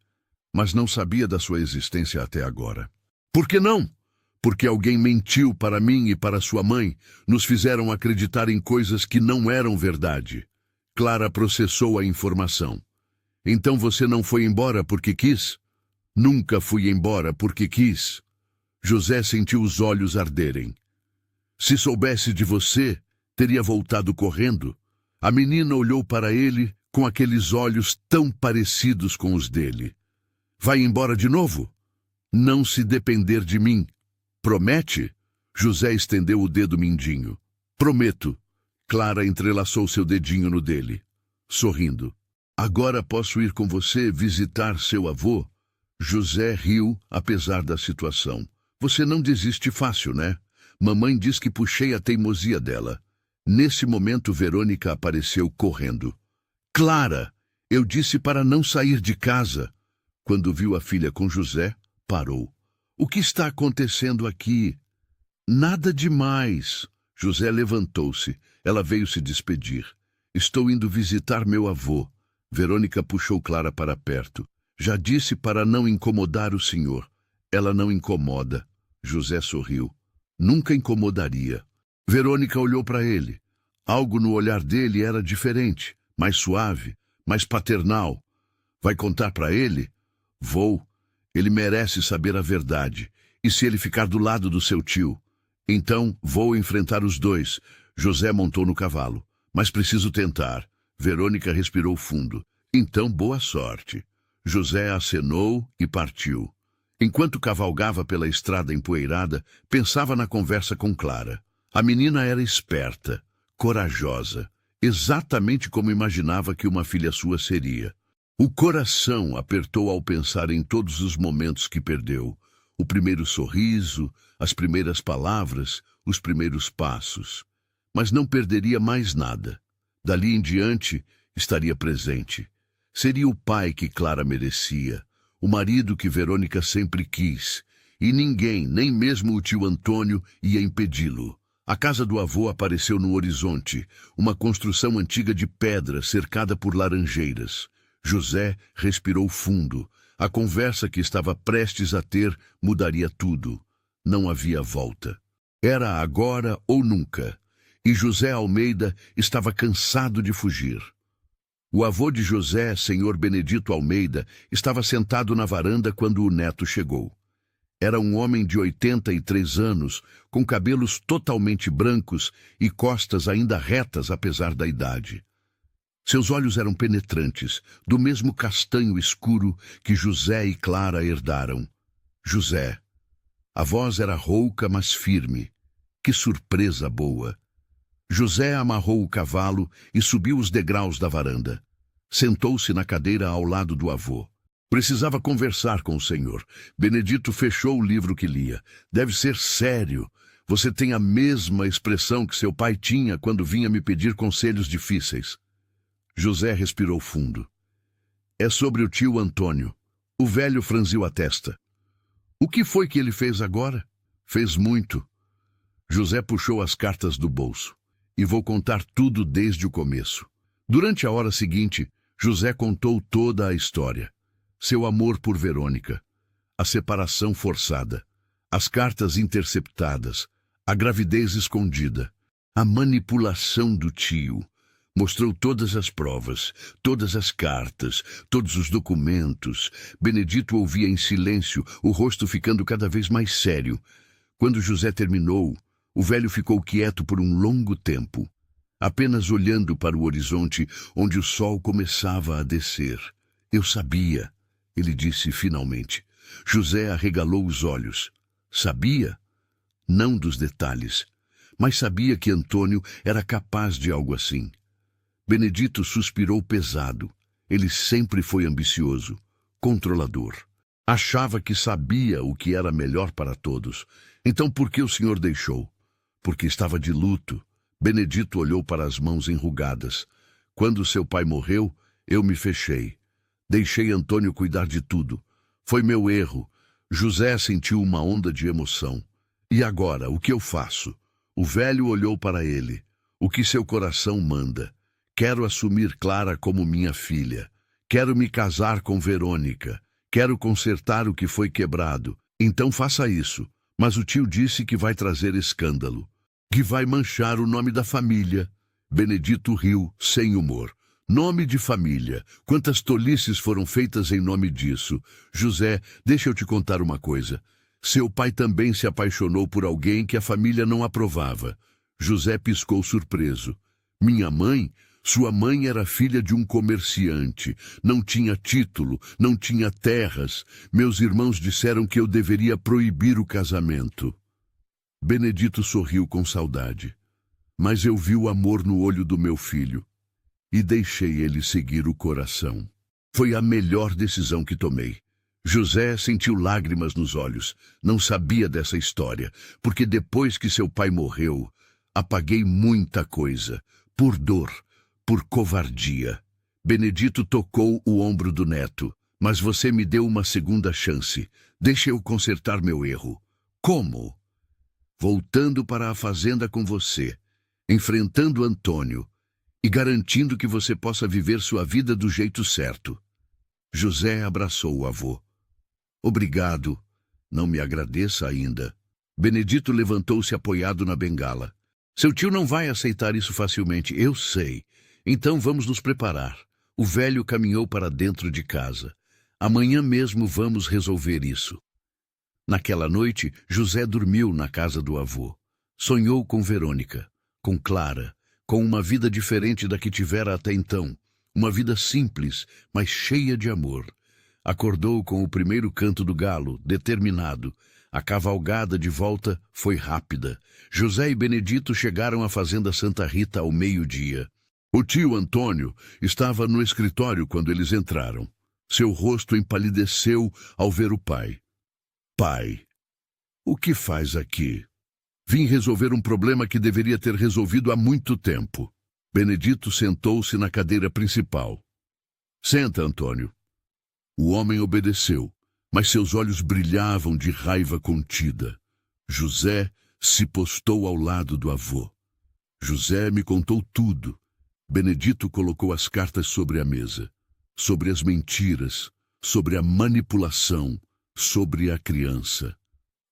Mas não sabia da sua existência até agora. Por que não? Porque alguém mentiu para mim e para sua mãe, nos fizeram acreditar em coisas que não eram verdade. Clara processou a informação. Então você não foi embora porque quis? Nunca fui embora porque quis. José sentiu os olhos arderem. Se soubesse de você, teria voltado correndo. A menina olhou para ele com aqueles olhos tão parecidos com os dele. Vai embora de novo? Não se depender de mim. Promete? José estendeu o dedo mindinho. Prometo. Clara entrelaçou seu dedinho no dele, sorrindo. Agora posso ir com você visitar seu avô? José riu, apesar da situação. Você não desiste fácil, né? Mamãe diz que puxei a teimosia dela. Nesse momento, Verônica apareceu correndo. Clara, eu disse para não sair de casa. Quando viu a filha com José, parou. O que está acontecendo aqui? Nada demais. José levantou-se. Ela veio se despedir. Estou indo visitar meu avô. Verônica puxou Clara para perto. Já disse para não incomodar o senhor. Ela não incomoda. José sorriu. Nunca incomodaria. Verônica olhou para ele. Algo no olhar dele era diferente, mais suave, mais paternal. Vai contar para ele? Vou. Ele merece saber a verdade. E se ele ficar do lado do seu tio? Então, vou enfrentar os dois. José montou no cavalo. Mas preciso tentar. Verônica respirou fundo. Então, boa sorte. José acenou e partiu. Enquanto cavalgava pela estrada empoeirada, pensava na conversa com Clara. A menina era esperta, corajosa, exatamente como imaginava que uma filha sua seria. O coração apertou ao pensar em todos os momentos que perdeu. O primeiro sorriso, as primeiras palavras, os primeiros passos. Mas não perderia mais nada. Dali em diante, estaria presente. Seria o pai que Clara merecia, o marido que Verônica sempre quis, e ninguém, nem mesmo o tio Antônio, ia impedi-lo. A casa do avô apareceu no horizonte, uma construção antiga de pedra cercada por laranjeiras. José respirou fundo. A conversa que estava prestes a ter mudaria tudo. Não havia volta. Era agora ou nunca. E José Almeida estava cansado de fugir. O avô de José, senhor Benedito Almeida, estava sentado na varanda quando o neto chegou. Era um homem de 83 anos, com cabelos totalmente brancos e costas ainda retas apesar da idade. Seus olhos eram penetrantes, do mesmo castanho escuro que José e Clara herdaram. José. A voz era rouca, mas firme. Que surpresa boa! José amarrou o cavalo e subiu os degraus da varanda. Sentou-se na cadeira ao lado do avô. Precisava conversar com o senhor. Benedito fechou o livro que lia. Deve ser sério. Você tem a mesma expressão que seu pai tinha quando vinha me pedir conselhos difíceis. José respirou fundo. É sobre o tio Antônio. O velho franziu a testa. O que foi que ele fez agora? Fez muito. José puxou as cartas do bolso. E vou contar tudo desde o começo. Durante a hora seguinte, José contou toda a história. Seu amor por Verônica, a separação forçada, as cartas interceptadas, a gravidez escondida, a manipulação do tio. Mostrou todas as provas, todas as cartas, todos os documentos. Benedito ouvia em silêncio, o rosto ficando cada vez mais sério. Quando José terminou, o velho ficou quieto por um longo tempo, apenas olhando para o horizonte onde o sol começava a descer. Eu sabia, ele disse finalmente. José arregalou os olhos. Sabia? Não dos detalhes, mas sabia que Antônio era capaz de algo assim. Benedito suspirou pesado. Ele sempre foi ambicioso, controlador. Achava que sabia o que era melhor para todos. Então por que o senhor deixou? Porque estava de luto. Benedito olhou para as mãos enrugadas. Quando seu pai morreu, eu me fechei. Deixei Antônio cuidar de tudo. Foi meu erro. José sentiu uma onda de emoção. E agora, o que eu faço? O velho olhou para ele. O que seu coração manda? Quero assumir Clara como minha filha. Quero me casar com Verônica. Quero consertar o que foi quebrado. Então faça isso. Mas o tio disse que vai trazer escândalo. Que vai manchar o nome da família. Benedito riu, sem humor. Nome de família. Quantas tolices foram feitas em nome disso. José, deixa eu te contar uma coisa. Seu pai também se apaixonou por alguém que a família não aprovava. José piscou surpreso. Minha mãe? Sua mãe era filha de um comerciante. Não tinha título, não tinha terras. Meus irmãos disseram que eu deveria proibir o casamento. Benedito sorriu com saudade. Mas eu vi o amor no olho do meu filho e deixei ele seguir o coração. Foi a melhor decisão que tomei. José sentiu lágrimas nos olhos. Não sabia dessa história, porque depois que seu pai morreu, apaguei muita coisa, por dor, por covardia. Benedito tocou o ombro do neto. Mas você me deu uma segunda chance. Deixa eu consertar meu erro. Como? Voltando para a fazenda com você, enfrentando Antônio e garantindo que você possa viver sua vida do jeito certo. José abraçou o avô. Obrigado. Não me agradeça ainda. Benedito levantou-se apoiado na bengala. Seu tio não vai aceitar isso facilmente, eu sei. Então vamos nos preparar. O velho caminhou para dentro de casa. Amanhã mesmo vamos resolver isso. Naquela noite, José dormiu na casa do avô. Sonhou com Verônica, com Clara, com uma vida diferente da que tivera até então. Uma vida simples, mas cheia de amor. Acordou com o primeiro canto do galo, determinado. A cavalgada de volta foi rápida. José e Benedito chegaram à fazenda Santa Rita ao meio-dia. O tio Antônio estava no escritório quando eles entraram. Seu rosto empalideceu ao ver o pai. Pai, o que faz aqui? Vim resolver um problema que deveria ter resolvido há muito tempo. Benedito sentou-se na cadeira principal. Senta, Antônio. O homem obedeceu, mas seus olhos brilhavam de raiva contida. José se postou ao lado do avô. José me contou tudo. Benedito colocou as cartas sobre a mesa. Sobre as mentiras, sobre a manipulação, sobre a criança.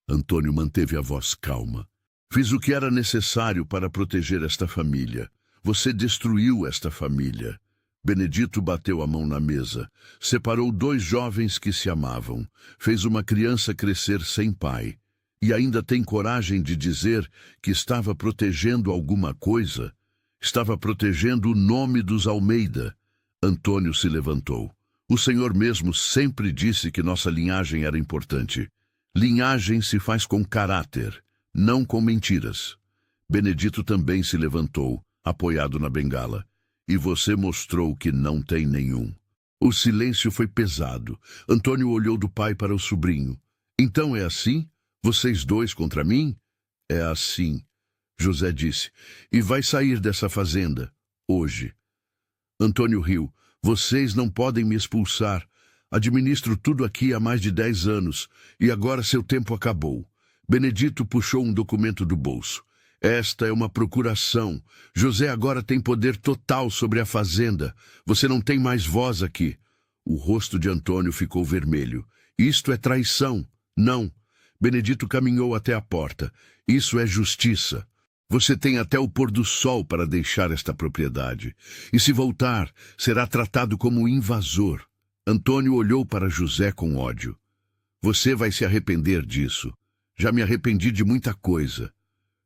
Antônio manteve a voz calma. Fiz o que era necessário para proteger esta família. Você destruiu esta família. Benedito bateu a mão na mesa. Separou dois jovens que se amavam. Fez uma criança crescer sem pai. E ainda tem coragem de dizer que estava protegendo alguma coisa? Estava protegendo o nome dos Almeida. Antônio se levantou. O senhor mesmo sempre disse que nossa linhagem era importante. Linhagem se faz com caráter, não com mentiras. Benedito também se levantou, apoiado na bengala. E você mostrou que não tem nenhum. O silêncio foi pesado. Antônio olhou do pai para o sobrinho. Então é assim? Vocês dois contra mim? É assim, José disse. E vai sair dessa fazenda, hoje. Antônio riu. Vocês não podem me expulsar. Administro tudo aqui há mais de 10 anos, e agora seu tempo acabou. Benedito puxou um documento do bolso. Esta é uma procuração. José agora tem poder total sobre a fazenda. Você não tem mais voz aqui. O rosto de Antônio ficou vermelho. Isto é traição. Não. Benedito caminhou até a porta. Isso é justiça. Você tem até o pôr do sol para deixar esta propriedade. E se voltar, será tratado como invasor. Antônio olhou para José com ódio. Você vai se arrepender disso. Já me arrependi de muita coisa.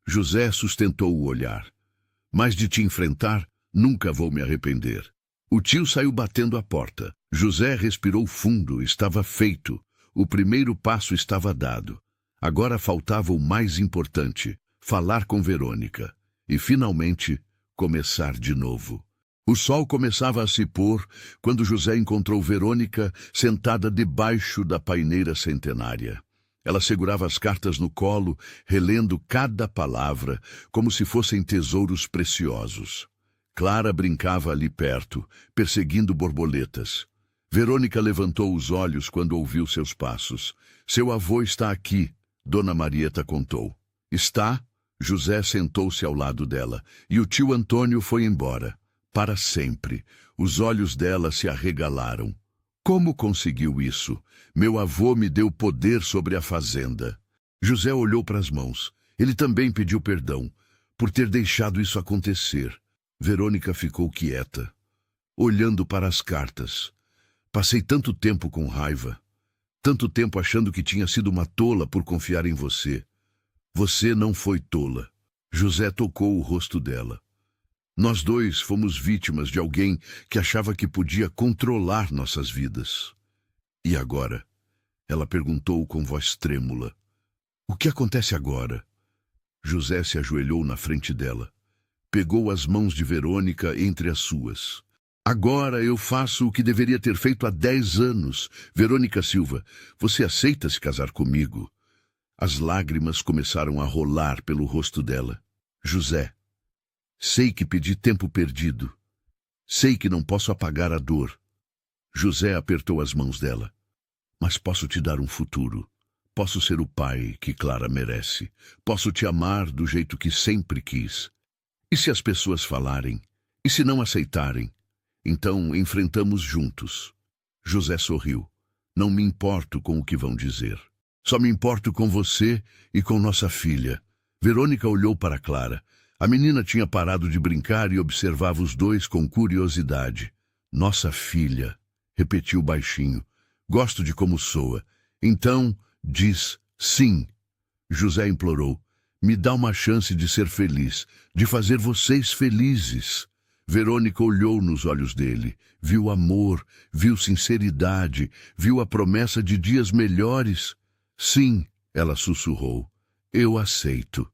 José sustentou o olhar. Mas de te enfrentar, nunca vou me arrepender. O tio saiu batendo a porta. José respirou fundo, estava feito. O primeiro passo estava dado. Agora faltava o mais importante, falar com Verônica. E, finalmente, começar de novo. O sol começava a se pôr quando José encontrou Verônica sentada debaixo da paineira centenária. Ela segurava as cartas no colo, relendo cada palavra, como se fossem tesouros preciosos. Clara brincava ali perto, perseguindo borboletas. Verônica levantou os olhos quando ouviu seus passos. Seu avô está aqui, Dona Marieta contou. Está? José sentou-se ao lado dela, e o tio Antônio foi embora. Para sempre. Os olhos dela se arregalaram. Como conseguiu isso? Meu avô me deu poder sobre a fazenda. José olhou para as mãos. Ele também pediu perdão por ter deixado isso acontecer. Verônica ficou quieta, olhando para as cartas. Passei tanto tempo com raiva, tanto tempo achando que tinha sido uma tola por confiar em você. Você não foi tola. José tocou o rosto dela. Nós dois fomos vítimas de alguém que achava que podia controlar nossas vidas. E agora? Ela perguntou com voz trêmula. O que acontece agora? José se ajoelhou na frente dela. Pegou as mãos de Verônica entre as suas. Agora eu faço o que deveria ter feito há 10 anos. Verônica Silva, você aceita se casar comigo? As lágrimas começaram a rolar pelo rosto dela. José, sei que pedi tempo perdido. Sei que não posso apagar a dor. José apertou as mãos dela. Mas posso te dar um futuro. Posso ser o pai que Clara merece. Posso te amar do jeito que sempre quis. E se as pessoas falarem? E se não aceitarem? Então enfrentamos juntos. José sorriu. Não me importo com o que vão dizer. Só me importo com você e com nossa filha. Verônica olhou para Clara. A menina tinha parado de brincar e observava os dois com curiosidade. Nossa filha, repetiu baixinho. Gosto de como soa. Então, diz sim. José implorou. Me dá uma chance de ser feliz, de fazer vocês felizes. Verônica olhou nos olhos dele, viu amor, viu sinceridade, viu a promessa de dias melhores. Sim, ela sussurrou, eu aceito.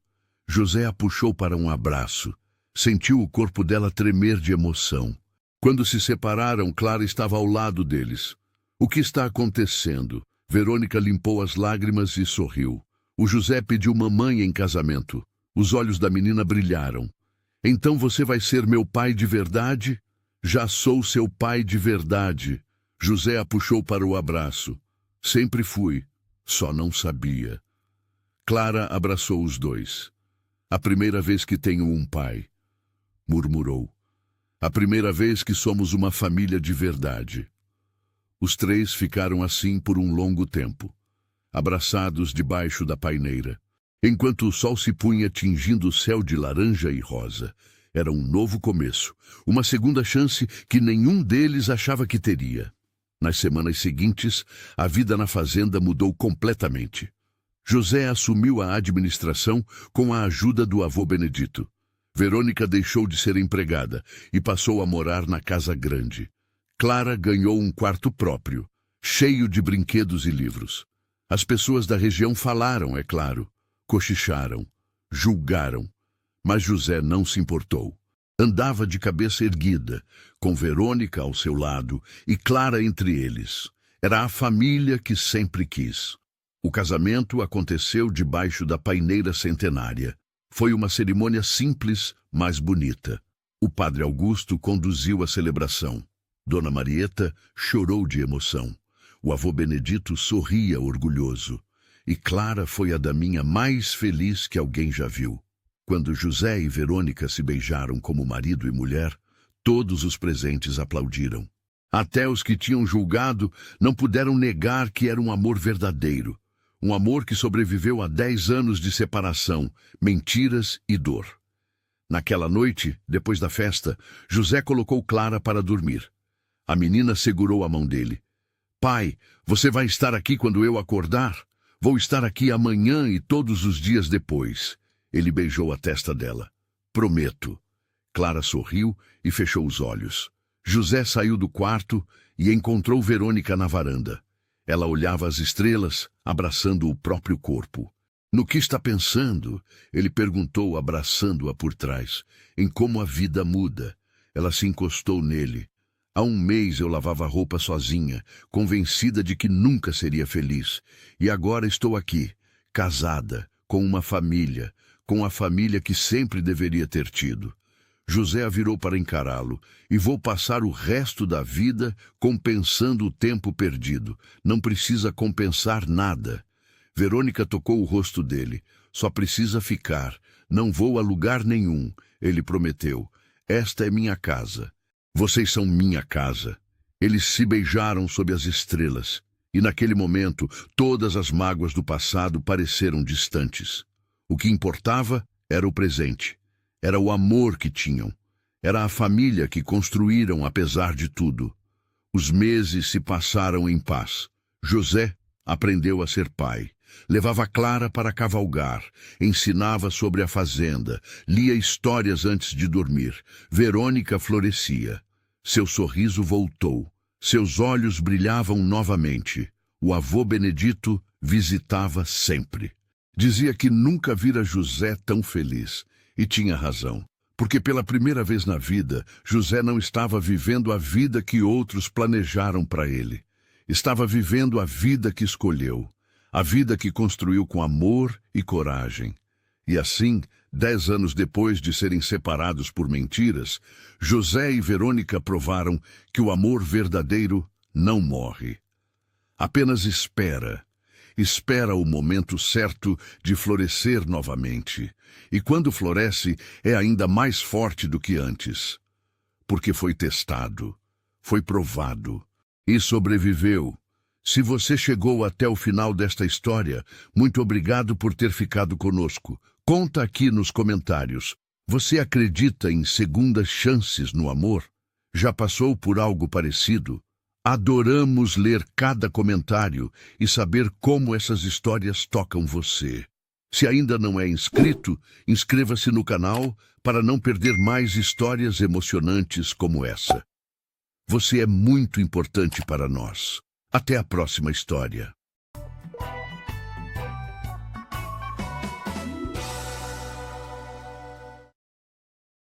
José a puxou para um abraço. Sentiu o corpo dela tremer de emoção. Quando se separaram, Clara estava ao lado deles. O que está acontecendo? Verônica limpou as lágrimas e sorriu. O José pediu mamãe em casamento. Os olhos da menina brilharam. Então você vai ser meu pai de verdade? Já sou seu pai de verdade. José a puxou para o abraço. Sempre fui, só não sabia. Clara abraçou os dois. A primeira vez que tenho um pai, murmurou. A primeira vez que somos uma família de verdade. Os três ficaram assim por um longo tempo, abraçados debaixo da paineira, enquanto o sol se punha tingindo o céu de laranja e rosa. Era um novo começo, uma segunda chance que nenhum deles achava que teria. Nas semanas seguintes, a vida na fazenda mudou completamente. José assumiu a administração com a ajuda do avô Benedito. Verônica deixou de ser empregada e passou a morar na casa grande. Clara ganhou um quarto próprio, cheio de brinquedos e livros. As pessoas da região falaram, é claro, cochicharam, julgaram, mas José não se importou. Andava de cabeça erguida, com Verônica ao seu lado e Clara entre eles. Era a família que sempre quis. O casamento aconteceu debaixo da paineira centenária. Foi uma cerimônia simples, mas bonita. O padre Augusto conduziu a celebração. Dona Marieta chorou de emoção. O avô Benedito sorria orgulhoso. E Clara foi a daminha mais feliz que alguém já viu. Quando José e Verônica se beijaram como marido e mulher, todos os presentes aplaudiram. Até os que tinham julgado não puderam negar que era um amor verdadeiro. Um amor que sobreviveu a 10 anos de separação, mentiras e dor. Naquela noite, depois da festa, José colocou Clara para dormir. A menina segurou a mão dele. Pai, você vai estar aqui quando eu acordar? Vou estar aqui amanhã e todos os dias depois. Ele beijou a testa dela. Prometo. Clara sorriu e fechou os olhos. José saiu do quarto e encontrou Verônica na varanda. Ela olhava as estrelas, abraçando o próprio corpo. No que está pensando? Ele perguntou, abraçando-a por trás. Em como a vida muda. Ela se encostou nele. Há um mês eu lavava roupa sozinha, convencida de que nunca seria feliz. E agora estou aqui, casada, com uma família, com a família que sempre deveria ter tido. José a virou para encará-lo. E vou passar o resto da vida compensando o tempo perdido. Não precisa compensar nada. Verônica tocou o rosto dele. Só precisa ficar. Não vou a lugar nenhum. Ele prometeu. Esta é minha casa. Vocês são minha casa. Eles se beijaram sob as estrelas. E naquele momento, todas as mágoas do passado pareceram distantes. O que importava era o presente. Era o amor que tinham. Era a família que construíram apesar de tudo. Os meses se passaram em paz. José aprendeu a ser pai. Levava Clara para cavalgar. Ensinava sobre a fazenda. Lia histórias antes de dormir. Verônica florescia. Seu sorriso voltou. Seus olhos brilhavam novamente. O avô Benedito visitava sempre. Dizia que nunca vira José tão feliz. E tinha razão. Porque pela primeira vez na vida, José não estava vivendo a vida que outros planejaram para ele. Estava vivendo a vida que escolheu. A vida que construiu com amor e coragem. E assim, 10 anos depois de serem separados por mentiras, José e Verônica provaram que o amor verdadeiro não morre. Apenas espera. Espera o momento certo de florescer novamente. E quando floresce, é ainda mais forte do que antes. Porque foi testado, foi provado e sobreviveu. Se você chegou até o final desta história, muito obrigado por ter ficado conosco. Conta aqui nos comentários. Você acredita em segundas chances no amor? Já passou por algo parecido? Adoramos ler cada comentário e saber como essas histórias tocam você. Se ainda não é inscrito, inscreva-se no canal para não perder mais histórias emocionantes como essa. Você é muito importante para nós. Até a próxima história.